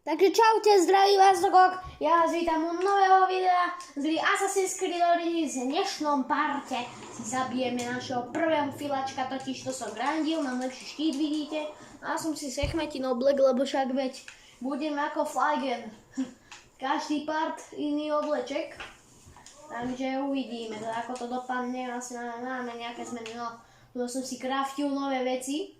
Takže čaute, zdraví vás Dogok, ja vás vítam u nového videa z hry Assassin's Creed Origins. V dnešnom parte si zabijeme našeho prvého filačka, totiž to som grandil, mám lepší štít, vidíte. A som si sechmetinol black, lebo však veď budem ako Flygen. Každý part iný obleček. Takže uvidíme, ako to dopadne, asi máme nejaké zmeny. No, tu som si craftil nové veci.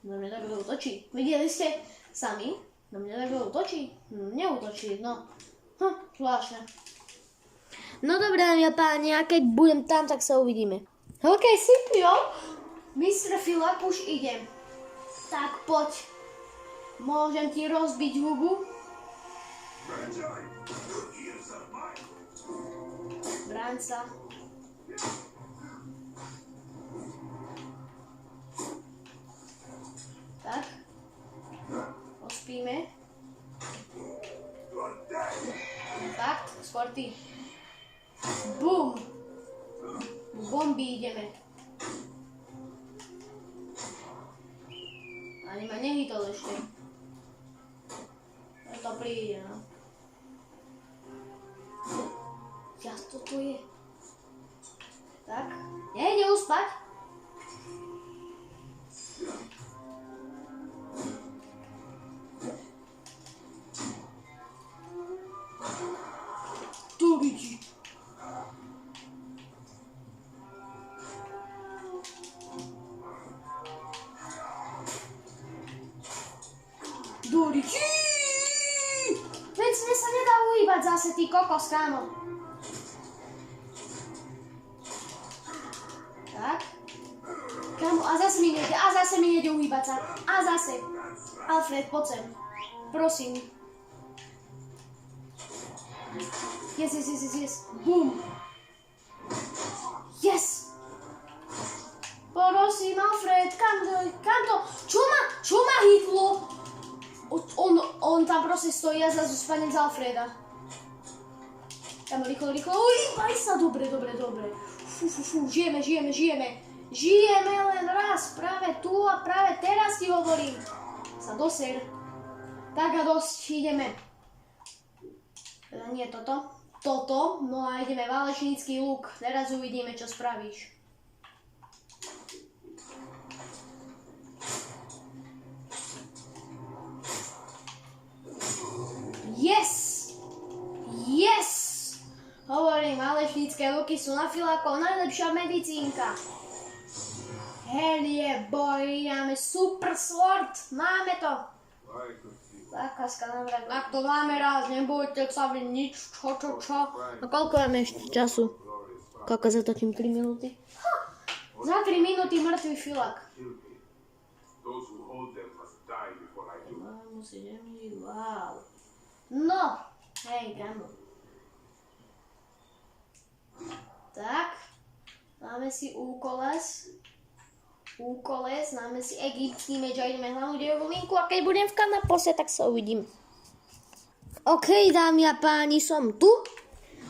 Na mňa takto útočí. Videli ste sami? Na mňa takto útočí? Neútočí, no. Zvláštne. No dobré, dámy a páni, a keď budem tam, tak sa uvidíme. OK, Scipio, Mr. Filak, už idem. Tak poď. Môžem ti rozbiť hubu? Bráň sa. Tak. Pospíme. Tak, skôr ty. Bum! Bomby ideme. Ani ma nehytol ešte. To príde, no. Jasno to je. Tak. Nejde uspať. Tu vidí. Duriči! Veď mne sa nedá uhýbať zase, ty kokos, kámo. Tak. Kámo, a zase mi nejde uhýbať sa. A zase. Alfred, poď sem. Prosím. Yes. Bum. Yes. Prosím, Alfred, kam to? Čo ma hitlo? On tam proste stojí a zrazu spadnem z Alfreda. Tam rýchlo. Uhýbaj sa, dobre. Žijeme. Žijeme len raz, práve tu a práve teraz ti hovorím. Sa doser. Tak a dosť, ideme. Teda nie toto. No a ideme válečnícky luk. Teraz uvidíme, čo spravíš. Yes! Hovorím, válečnícke luky sú na filákov najlepšia medicínka. Hell yeah, boy, máme super sword, máme to. Zákazka na vrak, ak to máme raz, nebudete sa byť nič, čo. A koľko máme ešte času? Koľko zatočím, 3 minúty? Za 3 minúty mŕtvý filák. Wow. No, hej, kámo. Tak, máme si úkoles, máme si egyptský meč a ideme hlavnú dejovú linku a keď budem v kanapose, tak sa uvidím. OK, dámy a páni, som tu.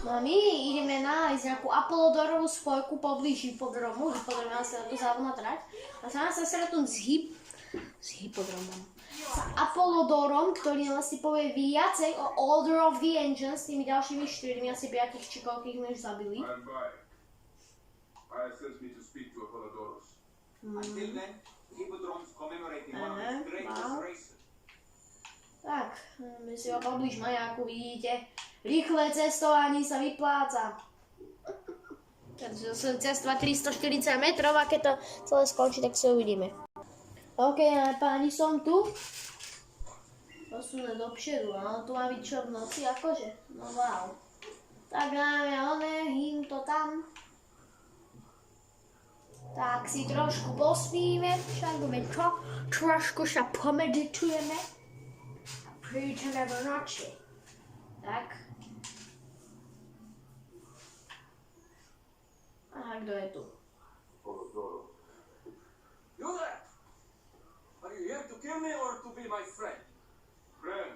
No a my ideme nájsť nejakú Apollodorovú spojku poblíž Hippodromu. Hippodrom je asi to závodná trať. A sa nás sa stretnúť s Hippodromom. S Apollodorom, ktorý nám asi povie viacej o Order of the Ancients, s tými ďalšími 4, asi 5 či koľkých sme už zabili. Tak, my si ho poblíž majáku, vidíte. Rýchle cestovanie sa vypláca. Takže som cestovať 340 metrov a keď to celé skončí, tak sa uvidíme. OK, páni, som tu. Posunę dopředu, ale tu má byť čo v noci, akože? No wow. Tak dáme hým to tam. Tak si trošku pospíme, však čo? Trošku sa pomeditujeme. A prídeme v noči. Tak. Aha, kto je tu? You there! Are you here to kill me or to be my friend? Friend,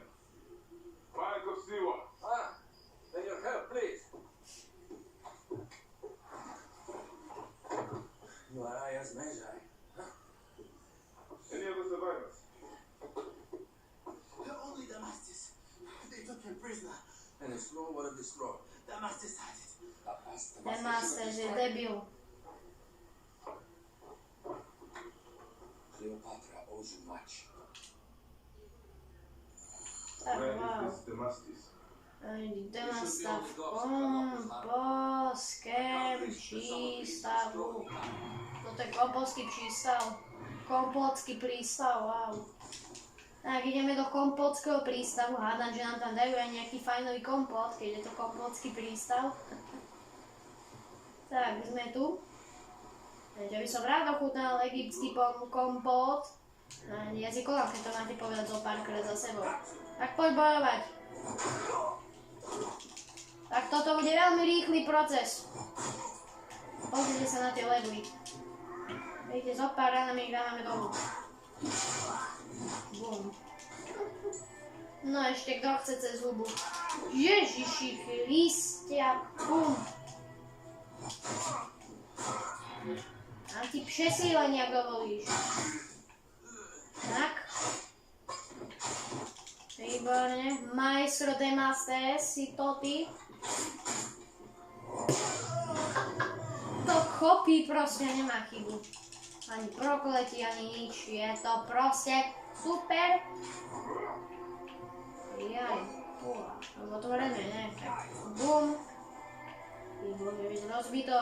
Michael Siwa. Then your help, please. Malaya zmężaj. Any other survivors? Only Damascus. They took him prisoner. And the scroll, what of the scroll? Damascus had it. Demaster, že debil. Cleopatra owes you much. Tak, Where wow. is this Damascus? Demaster v kompotském přístavu. Toto je kompotský prístav. Kompotský prístav, wow. Tak ideme do kompotského prístavu. Hádam, že nám tam dajú aj nejaký fajnový kompot, keď je to kompotský prístav. Tak, sme tu. Takže by som rád ochutnal egyptský kompot. Jazykovám, keď to máte povedať zo párkrát za sebou. Tak poď bojovať. Tak toto bude veľmi rýchly proces. Pozrite sa na tie legly. Vidíte, zo pár ranami ich dávame dolu. Bum. No ešte kto chce cez hubu. Ježiši Kristia, bum. A ty přesílení, ak dovolíš. Tak. Výborne. Maestro Demaster, si to ty. To chopí proste nemá chybu. Ani prokletí, ani nič. Je to proste super. Jaj. Otvorené, ne? Tak bum. Výborne, byť rozbito.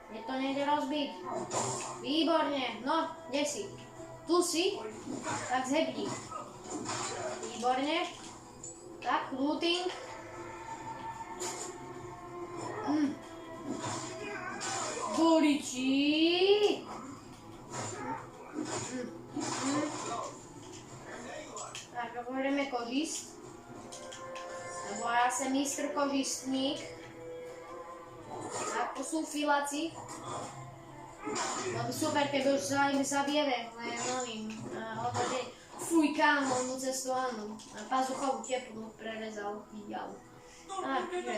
Mne to nejde rozbiť. Výborne. No, kde si? Tu si? Tak zhebni. Výborne. Tak, looting. Boriči. Tak, otvoríme kožist. Lebo ja som mistr kožistník. Tak, to sú filáci. Bolo by super, keby už sa im zabiere, len novým. Fuj, kámo, mu cestu áno. Pazuchovú teplú prerezal. Jau. Takže.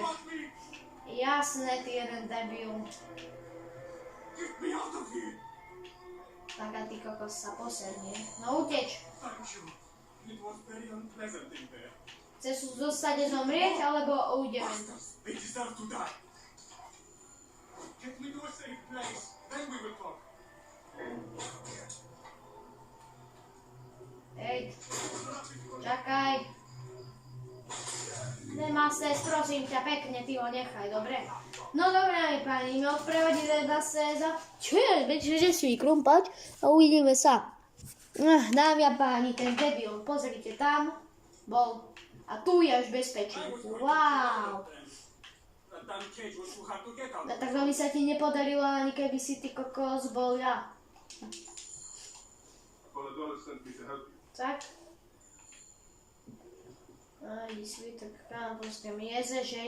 Jasné, ty jeden debil. Get me out of here. Tak a ty kokos sa posernie. No uteč. Thank you. It was very unpleasant in there. Chceš zostať zomrieť, alebo ujdeme to? They deserve to die. Get me to a safe place. Then we will talk. Hej, čakaj. Demaster, prosím ťa, pekne, ty ho nechaj, dobre? No dobré, pani, my odprevadí Demastera. Čo je? Že si vykrumpať a uvidíme sa. Dámy a páni, ten debil, pozrite, tam bol. A tu je už bezpečný. Wow. That damn cage was too hard to get out. No tak to by sa ti nepodarilo, ani keby si ty kokos bol ja. Polydora sent me to help you. Tak. Aj, svitek kámporskému jezeře.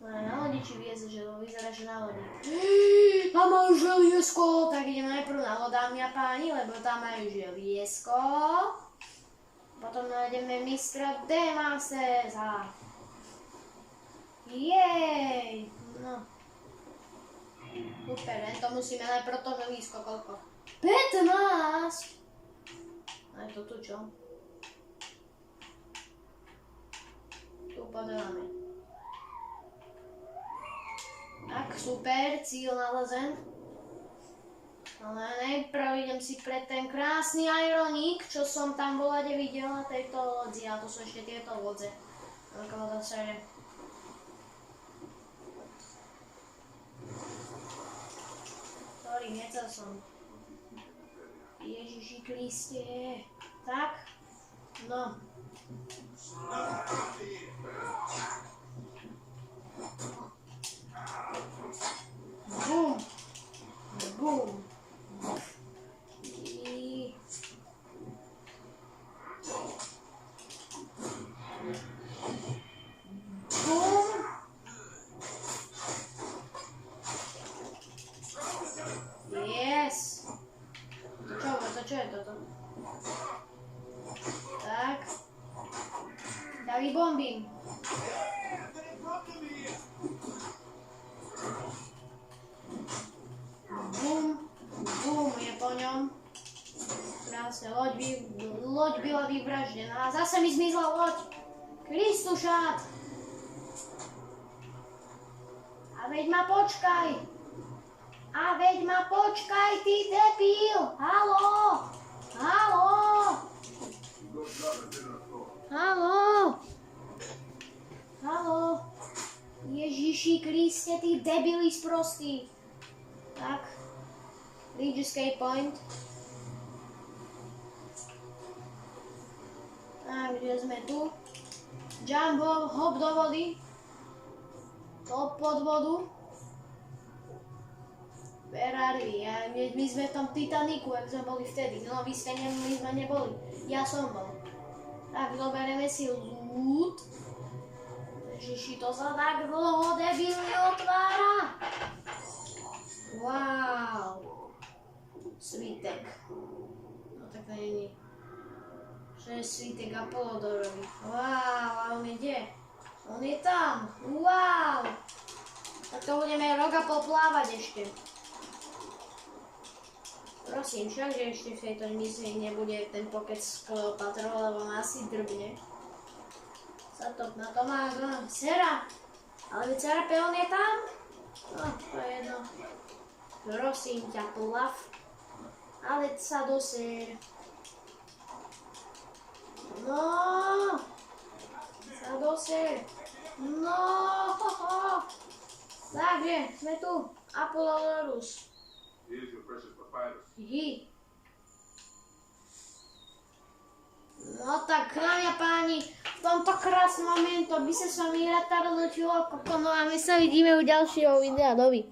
Na lodi či v jezeře, vyzerá, že na lodi. Tam majú želiesko, tak idem najprv na loď, dámy a páni, lebo tam majú želiesko. Potom nájdeme mistra Demastera. Jej! No. Super, len to musíme najprv to želísko, koľko? 15! Aj to tu čo? Tu podáme. Tak, super, cíl nalezen. Ale najprv idem si pre ten krásny ironík, čo som tam volade videl na tejto lodzi. A to sú ešte tieto lodze. Okolo to sere. Sorry, nechcel som. Ježiši Kriste. Tak. No. Bum. Bum. I... Bum. Yes. To čo je toto? Tak. Dali bombím. bola vyvraždená. A zase mi zmizla loď. Kristušát. A veď ma počkaj. Ty debil. Haló. Good job at dinner floor. Haló. Ježiši Kriste, ty debili sprostí. Tak. Reach escape point. Tak, kde sme tu? Jump, hop do vody. Hop pod vodu. Ferrari, my sme v tom Titaniku, jak sme boli vtedy. No, vy ste my sme neboli. Ja som bol. Tak, zoberieme si loot. Ježiši, to sa tak dlho debilne otvára. Wow. Svitek. No tak to není. Že je svitek Apollodorový. Wow, a on je kde? On je tam. Wow. Tak to budeme rok a pol plávať ešte. Prosím, však, že ešte v tejto misii nebude ten pokec s Kleopatrou, lebo ma asi drbne. Zatop na to má dcera. Ale dcera Peon je tam? No, to je jedno. Prosím ťa, plav. Ale sa doser. No. Sa doser. No. Takže, sme tu. Apollodorus. Here's your precious papyrus. No tak, dámy a páni, v tomto krásnom momentu by sa s vami rád rozlúčilo, no a my sa vidíme u ďalšieho videa. Dovi.